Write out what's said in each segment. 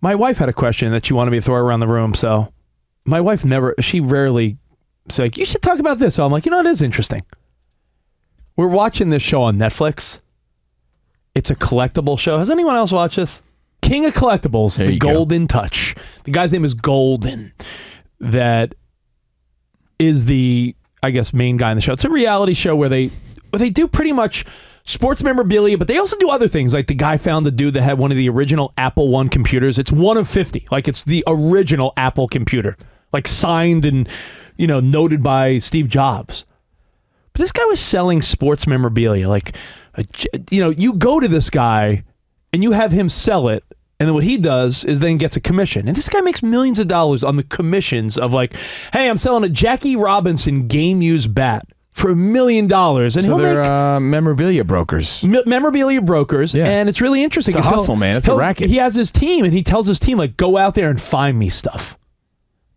My wife had a question that she wanted me to throw around the room, so my wife she rarely says, like, you should talk about this. So I'm like, you know, it is interesting. We're watching this show on Netflix. It's a collectible show. Has anyone else watched this? King of Collectibles, The Golden Touch. The guy's name is Golden. That is the, I guess, main guy in the show. It's a reality show where they do pretty much sports memorabilia, but they also do other things. Like the guy found the dude that had one of the original Apple I computers. It's one of 50. Like it's the original Apple computer. Like signed and, you know, noted by Steve Jobs. But this guy was selling sports memorabilia. Like, you know, you go to this guy and you have him sell it. And then what he does is then gets a commission. And this guy makes millions of dollars on the commissions of like, hey, I'm selling a Jackie Robinson game-used bat for $1 million. And so they're memorabilia brokers. Memorabilia brokers. Yeah. And it's really interesting. It's a hustle, man. It's a racket. He has his team, and he tells his team, like, go out there and find me stuff.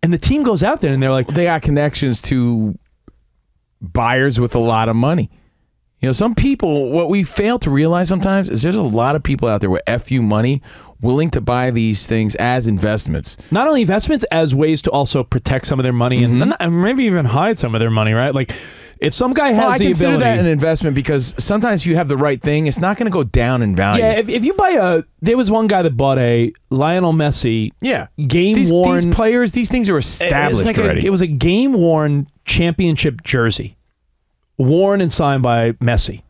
And the team goes out there, and they're like... They got connections to buyers with a lot of money. You know, some people, what we fail to realize sometimes is there's a lot of people out there with FU money willing to buy these things as investments. Not only investments, as ways to also protect some of their money and maybe even hide some of their money, right? Like, if some guy has the ability... I consider that an investment because sometimes you have the right thing, it's not going to go down in value. Yeah, if you buy a... There was one guy that bought a Lionel Messi game-worn... These players, these things are established already. It was a game-worn championship jersey. Worn and signed by Messi.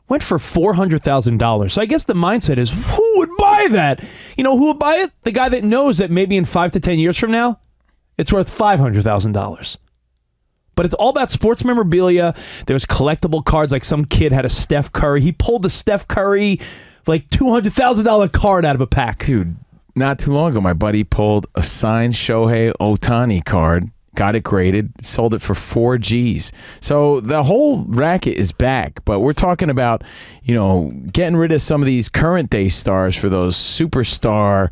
Went for $400,000. So I guess the mindset is, who would buy that? You know who would buy it? The guy that knows that maybe in 5 to 10 years from now, it's worth $500,000. But it's all about sports memorabilia. There's collectible cards. Like some kid had a Steph Curry. He pulled the Steph Curry, like $200,000 card out of a pack. Dude, not too long ago, my buddy pulled a signed Shohei Ohtani card. Got it graded, sold it for 4 G's. So the whole racket is back, but we're talking about, you know, getting rid of some of these current day stars for those superstar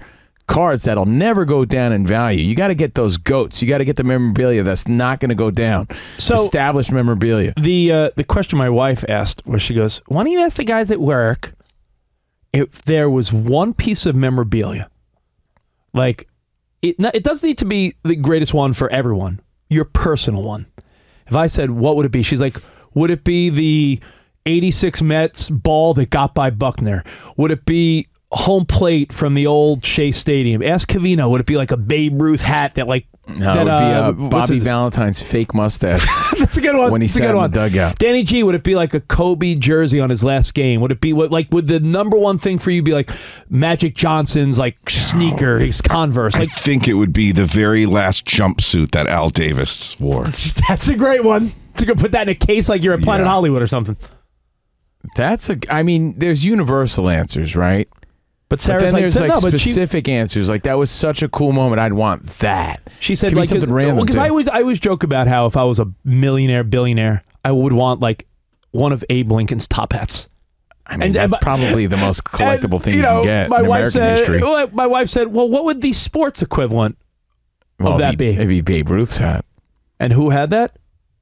cards that'll never go down in value. You got to get those GOATs. You got to get the memorabilia that's not going to go down. So established memorabilia. The question my wife asked was, she goes, why don't you ask the guys at work if there was one piece of memorabilia, like, it does need to be the greatest one for everyone. Your personal one. If I said, what would it be? She's like, would it be the 86 Mets ball that got by Buckner? Would it be home plate from the old Shea Stadium? Ask Covino. Would it be like a Babe Ruth hat that like... No, it would be Bobby Valentine's fake mustache. That's a good one. When he sat in the dugout. Danny G, would it be like a Kobe jersey on his last game? Would it be would the number one thing for you be like Magic Johnson's like sneaker, his Converse? I think it would be the very last jumpsuit that Al Davis wore. That's a great one. To go put that in a case like you're at Planet Hollywood or something. I mean, there's universal answers, right? But Sarah's then there's specific answers. Like, that was such a cool moment. I'd want that. She said, like, something random. Because I always joke about how if I was a millionaire, billionaire, I would want like one of Abe Lincoln's top hats. I mean, that's probably the most collectible thing you can get in American history. My wife said, well, what would the sports equivalent of that be? It'd be Babe Ruth's hat. And who had that?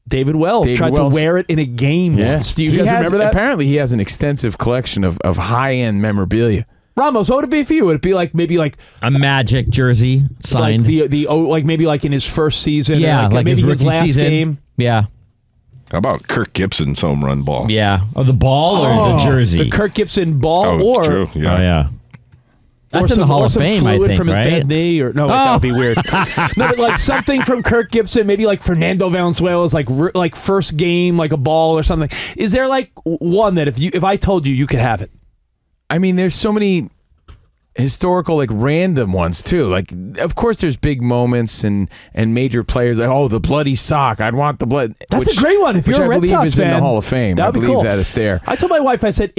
David Wells tried to wear it in a game once. Do you guys remember that? Apparently, he has an extensive collection of high-end memorabilia. Ramos, what would it be for you? Would it be like maybe like a Magic jersey signed, like maybe like in his first season? Yeah, like maybe his last season. game. Yeah. How about Kirk Gibson's home run ball? Yeah, the ball or the jersey? The Kirk Gibson ball, true. Yeah. Oh yeah. That's in the Hall of Fame, I think, from his dead knee, or no, that would be weird. No, but like something from Kirk Gibson, maybe like Fernando Valenzuela's like first game, like a ball or something. Is there like one that if I told you, you could have it? I mean, there's so many historical, like random ones too. Like, of course, there's big moments and major players. Like, oh, the bloody sock. I'd want the blood. That's a great one. If you're a Red Sox fan, in the Hall of Fame, that'd be cool. That is there. I told my wife, I said,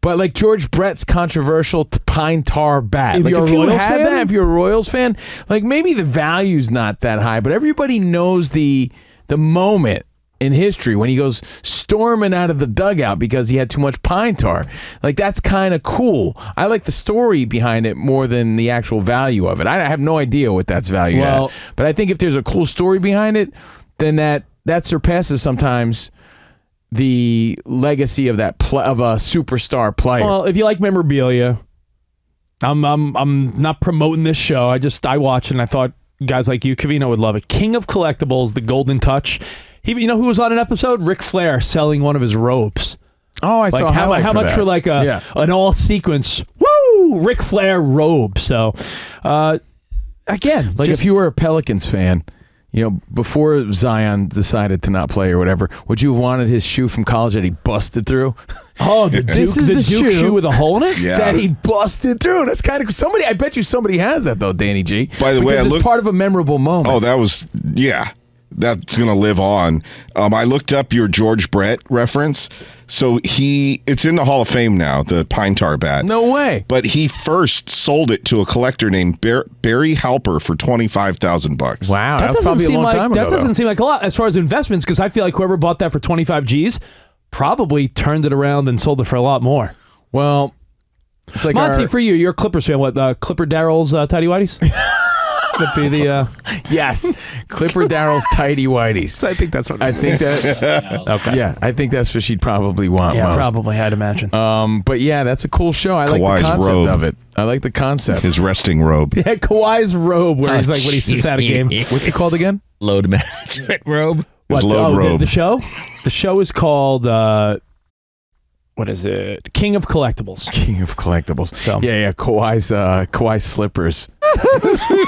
but like George Brett's controversial pine tar bat. If you're if you're a Royals fan, like maybe the value's not that high, but everybody knows the moment in history when he goes storming out of the dugout because he had too much pine tar. Like, that's kind of cool. I like the story behind it more than the actual value of it. I have no idea what that's valued at. But I think if there's a cool story behind it, then that surpasses sometimes the legacy of of a superstar player. Well, if you like memorabilia, I'm not promoting this show. I watch it and I thought guys like you, Covino, would love it. King of Collectibles, the Golden Touch. You know who was on an episode? Ric Flair selling one of his robes. Oh, I saw how much for like an all sequence Ric Flair robe. So again, like if you were a Pelicans fan, you know, before Zion decided to not play or whatever, would you have wanted his shoe from college that he busted through? Oh, the Duke shoe with a hole in it? Yeah. That he busted through. That's kind of somebody. I bet you somebody has that though, Danny G. By the way, it's part of a memorable moment. Oh, that was that's gonna live on. I looked up your George Brett reference. So it's in the Hall of Fame now, the pine tar bat. No way. But he first sold it to a collector named Barry Halper for $25,000. Wow, that doesn't seem like doesn't seem like a lot as far as investments, because I feel like whoever bought that for 25 G's probably turned it around and sold it for a lot more. Well, it's like Monty, for you're a Clippers fan. What, Clipper Darrell's tidy whities? Yes, Clipper Darrell's tidy whities. I think that's what I think that. Okay. Yeah, I think that's what she'd probably want. Yeah, most. probably. I'd imagine. But yeah, that's a cool show. I like the concept of it. I like the concept. His resting robe. Yeah, Kawhi's robe, where he's like when he sits out a game. What's it called again? Load management robe. His load robe. The show? The show is called. What is it? King of Collectibles. King of Collectibles. So yeah, Kawhi's slippers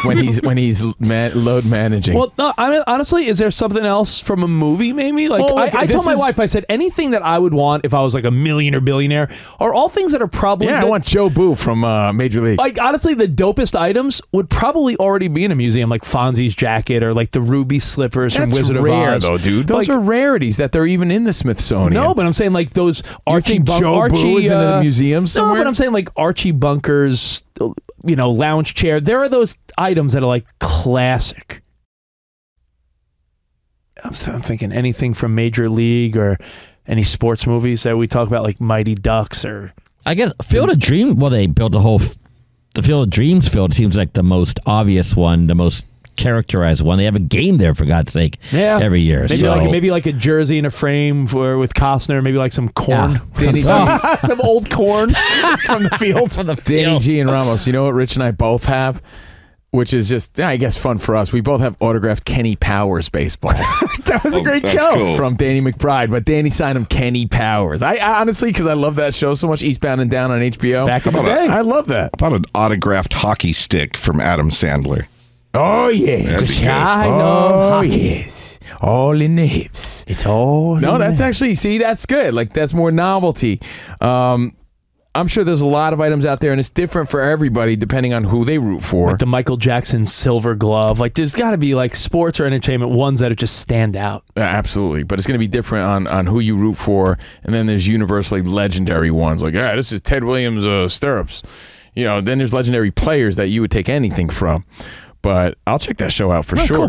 when he's load managing. Well, no, I mean, honestly, is there something else from a movie? Maybe like I told my wife, I said anything that I would want if I was like a millionaire billionaire are all things that are probably. Yeah, I want Joe Boo from Major League. Like honestly, the dopest items would probably already be in a museum, like Fonzie's jacket or like the ruby slippers from Wizard of Oz. Though, dude. Those are rarities that they're even in the Smithsonian. No, but I'm saying like those Archie Joe Boo is in the museum somewhere. No, but I'm saying like Archie Bunker's, lounge chair. There are those items that are like classic. I'm thinking anything from Major League or any sports movies that we talk about, like Mighty Ducks or. I guess Field of Dreams. Well, they built the Field of Dreams field seems like the most obvious one, the most characterized one. They have a game there, for God's sake, every year. Maybe like a jersey in a frame with Costner, maybe like some corn. Yeah. Some old corn from the field. Danny G and Ramos, you know what Rich and I both have? Which is just, I guess, fun for us. We both have autographed Kenny Powers baseballs. That was a great show. Cool. From Danny McBride, but Danny signed him Kenny Powers. I honestly, because I love that show so much, Eastbound and Down on HBO. Back in the day. I love that. How about an autographed hockey stick from Adam Sandler? Oh, yes. I love hockey. Yes. All in the hips. It's all No, that's actually, see, that's good. Like, that's more novelty. I'm sure there's a lot of items out there, and it's different for everybody depending on who they root for. Like the Michael Jackson silver glove. Like, there's got to be, like, sports or entertainment ones that just stand out. Absolutely. But it's going to be different on who you root for, and then there's universally legendary ones. Like, this is Ted Williams' stirrups. Then there's legendary players that you would take anything from. But I'll check that show out for sure. Cool.